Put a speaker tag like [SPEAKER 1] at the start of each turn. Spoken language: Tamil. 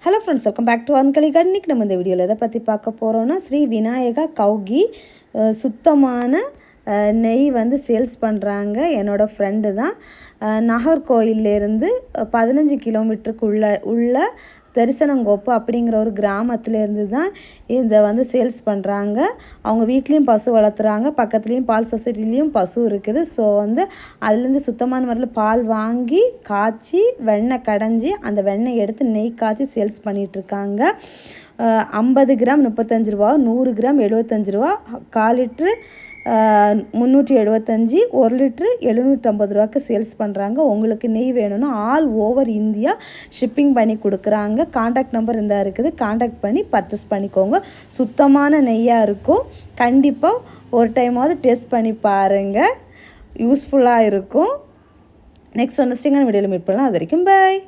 [SPEAKER 1] Hello friends, welcome back to அன்கலிகார்டன். இன்றைக்கி நம்ம இந்த வீடியோவில் எதை பற்றி பார்க்க போகிறோன்னா, ஸ்ரீ விநாயகா கௌகி சுத்தமான நெய் வந்து சேல்ஸ் பண்ணுறாங்க. என்னோடய ஃப்ரெண்டு தான். நாகர்கோயிலேருந்து 15 கிலோமீட்டருக்குள்ள உள்ள தரிசனங்கோப்பு அப்படிங்கிற ஒரு கிராமத்துலேருந்து தான் இதை வந்து சேல்ஸ் பண்ணுறாங்க. அவங்க வீட்லேயும் பசு வளர்த்துறாங்க, பக்கத்துலேயும் பால் சொசைட்டிலையும் பசு இருக்குது. ஸோ வந்து அதுலேருந்து சுத்தமான முறையில் பால் வாங்கி காய்ச்சி வெண்ணெய் கடைஞ்சி அந்த வெண்ணெய் எடுத்து நெய் காய்ச்சி சேல்ஸ் பண்ணிகிட்ருக்காங்க. 50 கிராம் 35 ரூபா, 100 கிராம் 75 ரூபா, 1/4 லிட்ரு 375, 1 லிட்ரு 750 ரூபாய்க்கு சேல்ஸ் பண்ணுறாங்க. உங்களுக்கு நெய் வேணும்னா ஆல் ஓவர் இந்தியா ஷிப்பிங் பண்ணி கொடுக்குறாங்க. காண்டாக்ட் நம்பர் இந்த இருக்குது, காண்டாக்ட் பண்ணி பர்ச்சேஸ் பண்ணிக்கோங்க. சுத்தமான நெய்யாக இருக்கும். கண்டிப்பாக ஒரு டைமாவது டேஸ்ட் பண்ணி பாருங்கள், யூஸ்ஃபுல்லாக இருக்கும். நெக்ஸ்ட் இன்ட்ரெஸ்டிங்கான வீடியோவில் மீட் பண்ணலாம். அது வரைக்கும் பாய்.